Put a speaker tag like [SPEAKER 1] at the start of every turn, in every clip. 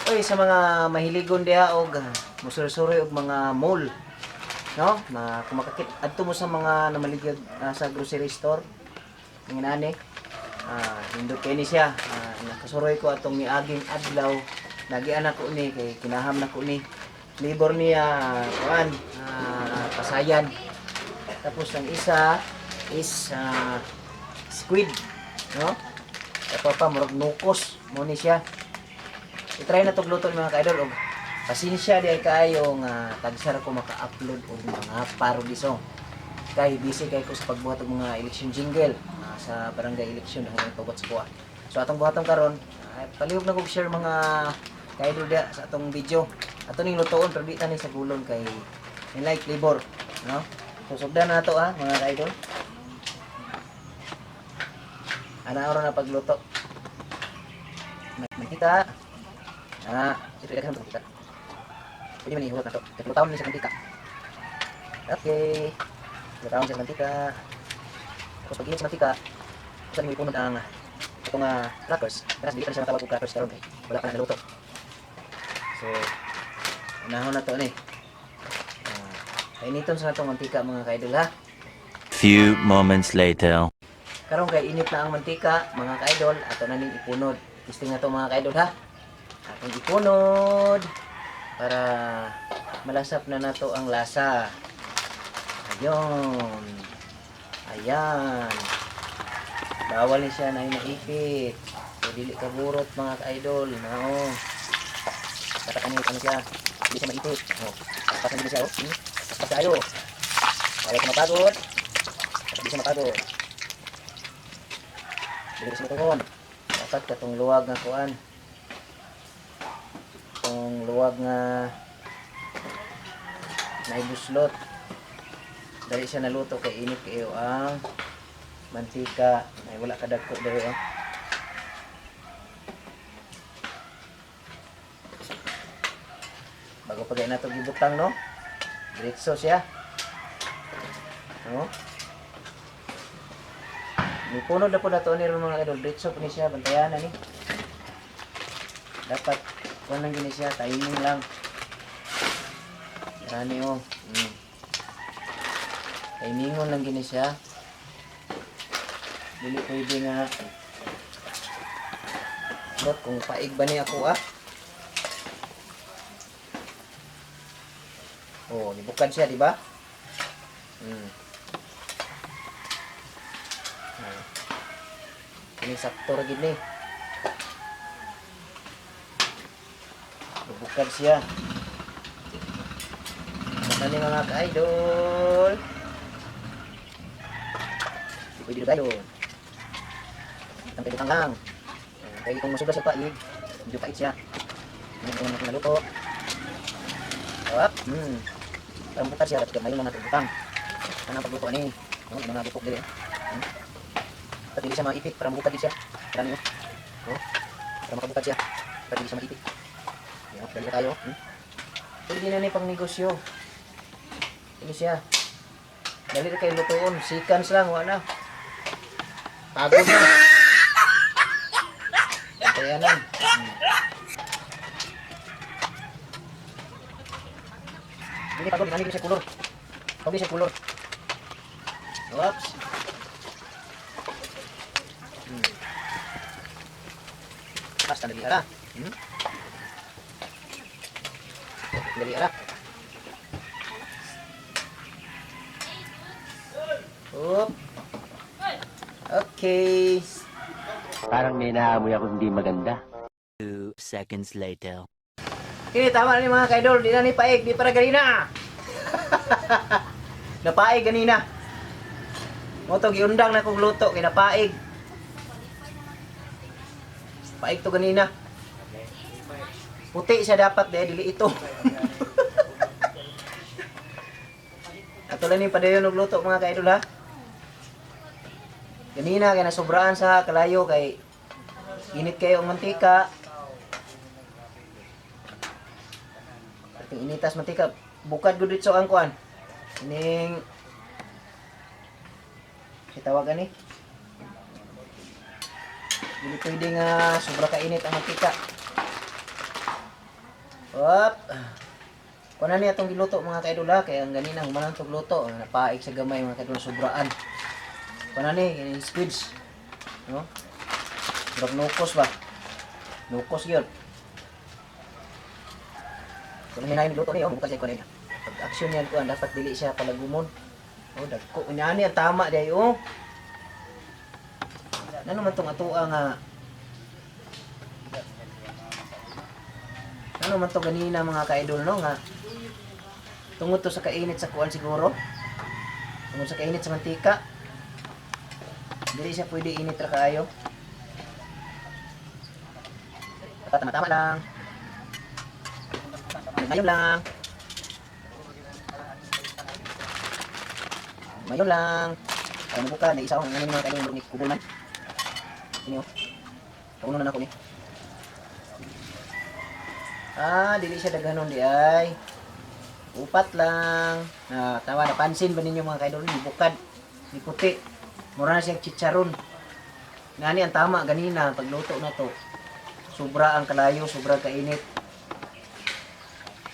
[SPEAKER 1] Oy, sa mga mahiligon diha og musuroy og mga mall, no? Kung makakit adto mo sa mga namaligid sa grocery store, nginani. Hindot kay ni siya. Nakasuroy ko atong miaging adlaw. Nagian ako ni kay kinaham na ko ni. Libor niya kuan pasayan. Tapos ang isa is squid, no? Ito pa murag nukos mo ni siya. I-try na tong luto mga ka-idol og pasensya di ay kayo nga tagsara ko maka-upload og mga parody song. Kay busy kay ko sa pagbuhat og mga election jingle sa barangay election hanggang tugot sa kuha. So atong buhaton karon palihog na kog share mga ka-idol dia sa atong video. Ato ning lutoon pero di tani sa gulon kay like flavor, no? So sugdan na to mga ka-idol. Ana oras na pagluto. Mantika. Ito ilagay ng mantika. Pwede man ihulot na ito. Lutawan niya sa mantika. Okay. Lutawan siya sa mantika. Tapos pag init sa mantika, gusto niyo ipunod ang itong crackers. Kasi hindi pa na siya matawag kong crackers karon kay wala pa na naluto. So, unahon na ito kainiton sa itong mantika mga ka-idol ha.
[SPEAKER 2] Few moments later.
[SPEAKER 1] Karon kay init na ang mantika mga ka-idol. Ato na ning ipunod. Testing na ito mga ka-idol ha. Atong ipunod para malasap na nato ang lasa. Ayun. Ayan. Bawal ni siya na maipit. So, dili ka burot mga ka-idol. No. Tatakan niyo ano siya. Hindi siya maipit. Oh. Tapasan niyo siya. Oh. Tapas tayo. Ayaw ka mapagod. Hindi siya mapagod. Dili siya matungon. Dapat katong luwag nga kuan. Itong luwag nga naibuslot. Dali siya naluto kay init kayo ang mantika. Ay wala kadagko dali Bago pa gay nato gibutang no. Diretso siya. No? Nipunod na po na ito ni mga idol. Diretso po ni siya. Bantayan na ni. Dapat kung lang gini siya. Timing lang. Marami o. Timingon lang gini siya. Dili pwede nga. But kung paig ba ni ako Oh, nibukad siya, di ba? Ini sakto ra gid ni. Nibukad siya. Ano mga ka-idol? Pwede na tayo. Ang pinutang lang. Kaya kung masuga sa paig, medyo pait siya. Ano na naluto. Parang bukad siya, dapat may mga butang. Ano ang pagluto ni? Mga bukok dili. Dapat hindi siya maipit, parang bukad din siya. Parang yun. Para makabukad siya. Dapat hindi siya maipit. Dali na tayo. Pwede na ni pang negosyo. Ini siya. Dali na kayo lutoon. Seconds lang, wala na. Pagod na. Kaya na. Ini pagod, nanti siya kulor. Pagod siya kulor. Oops. Basta dali ara. Dali ara. Oop. Okay.
[SPEAKER 2] Parang may naamoy ako hindi maganda. 2 seconds later.
[SPEAKER 1] Kini tama na ni mga ka-idol, di na ni paig, di para ganina. Napaig ganina. Moto giundang na kong luto kay napaig. Paig to ganina. Puti siya dapat dili ito. Ato lang ni padayon og luto mga ka-idol ha. Ganina kay nasobraan sa kalayo kay init kayo ang mantika. Ating initas mantika, bukad gud ditso ang kuan. Ining itawag ani. Dili pwede nga sobra ka init ang mantika. Op. Kuha na niya itong giluto mga kaidol ha. Kaya ang ganina humanang itong luto. Napaik sa gamay mga kaidol. Sobraan. Kuha na niya. Squids. No? Surag nukos ba? Nukos yun. Kuha na niya yung luto niya. Bukas siya kuha na niya. Pag action yan kuha. Dapat dili siya palagumon. Dagko. Unyani ang tama day. Ano man itong atua nga. Ano man to ganina mga ka-idol no nga tungod to sa kainit sa kuan siguro, tungod sa kainit sa mantika, dili siya pwede init ra kaayo. Tama-tama lang, mayon lang, mayon lang. Kaya mabuka na isa akong ano mga ka-idol ni kubunan ini kauno na ako ni. Dili siya daghanon di ay. Upat lang. Tawa napansin ba ninyo mga kaidol ni bukad, ni puti. Mura na siyang chicharon. Ngani ang tama ganina pagluto na to. Sobra ang kalayo, sobra kainit.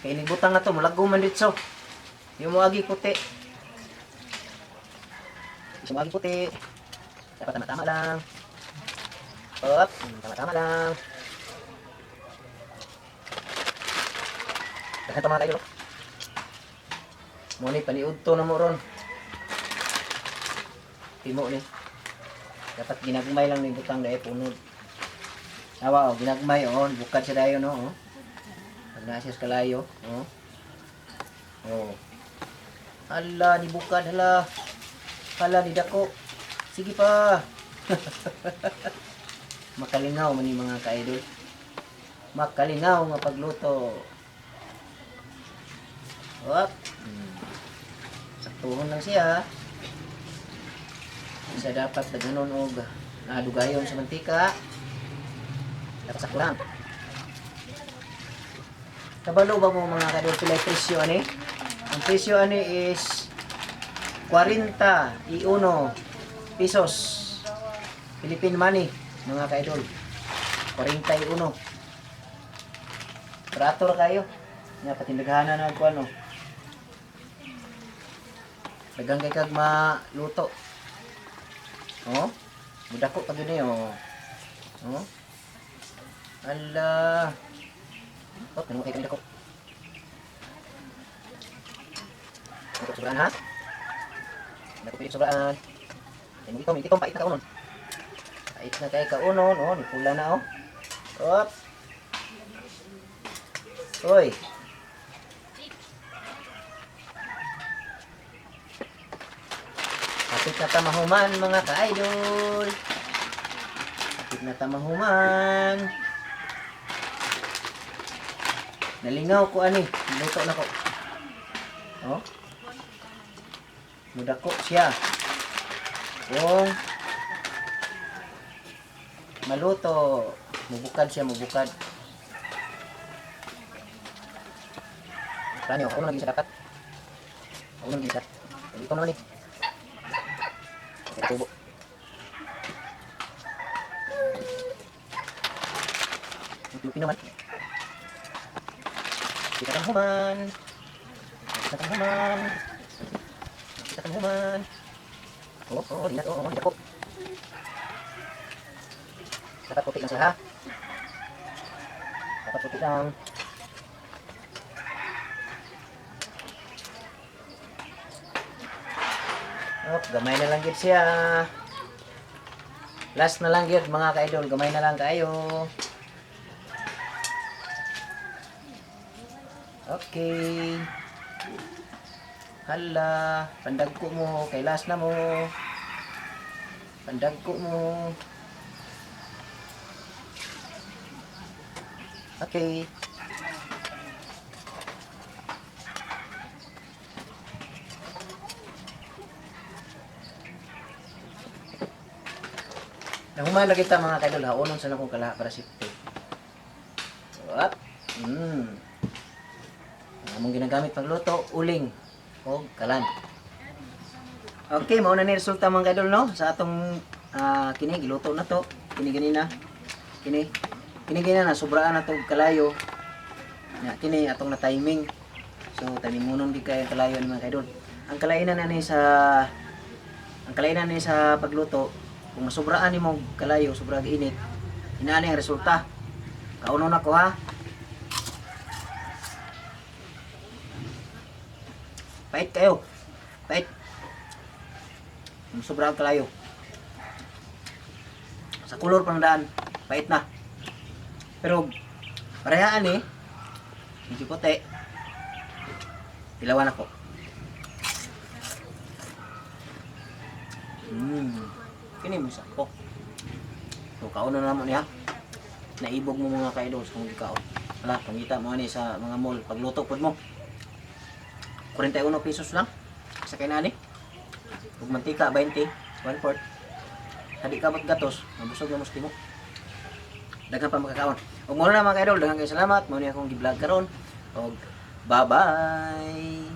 [SPEAKER 1] Kay butang na to, mulagom man ditso. Yung mo agi puti. Yung mo agi puti. Dapat tama-tama lang. Op, tama-tama lang. Ito mga kaidol. Muni paniud to na mo ron. Timo ni. Dapat ginagmay lang ni butang dai punod. Awa ginagmay bukad siya dayon Pag na siya kalayo, Hala ni bukad hala. Hala ni dako. Sige pa. Makalingaw man ni mga kaidol. Makalingaw nga pagluto. Op. Saktuhon lang siya. Isa dapat daghanon og dugayon sa mantika. Dapat sakto lang. Kabalo ba mo mga kadol pila presyo ani? Ang presyo ani is 41 pesos. Philippine money mga kaidol. 41. Barato ra kayo. Nya patindaghanan na ko ano. Dagang kay kag maluto. Mudako pag yun Ala. Ano kay dako. Dako sobraan ha. Dako pili sobraan. Hindi ko pait na kaunon. Pait na kay kaunon, ni pula na Op. Hoy. Kapit na tamahuman mga ka-idol. Kapit na tamahuman. Nalingaw ko ani. Luto na ko. Mudako siya. Kung maluto. Mubukad siya, mubukad. Plano, ako lagi sa dapat. Ako lagi sa. Ito naman ni. Tubo. Lupi naman. Kita kan human. Kita kan human. Kita kan human. Lihat lihat kok. Dapat puti lang siya ha. Dapat puti lang. Gamay na lang gid siya. Last na lang gid mga ka-idol, gamay na lang kayo. Okay. Hala, pandagko mo kay last na mo. Pandagko mo. Okay. Nahumala kita mga kaidol, haunon sa akong kalaha para safety. What? Among ginagamit pagluto, uling o kalan. Okay, mao na ni resulta mga kaidol no sa atong kini giluto na to. Kini ganina. Kini ganina na sobraan na to kalayo. Nya kini atong na timing. So tanimunon di kay kalayo ni mga kaidol. Ang kalainan ni sa pagluto, kung masubraan nimo kalayo, sobrang init, inaani ang resulta. Kauno na ko ha. Pait kayo. Pait. Kung sobrang kalayo. Sa kulor pang daan, pait na. Pero parehaan eh. Medyo puti. Ilawan ako. Kini mo sa ko. So kaon na namo niya. Naibog mo mga kaidol sa mga kaon. Wala, pangita mo ani sa mga mall pagluto pod mo. 41 pesos lang sa kinani. Ug mantika 20, 1/4. Hadi ka mat gatos, mabusog na mo. Daghang pa makakaon. Ug mo na mga kaidol, daghang kay salamat. Mo ni akong gi-vlog karon. Og bye-bye.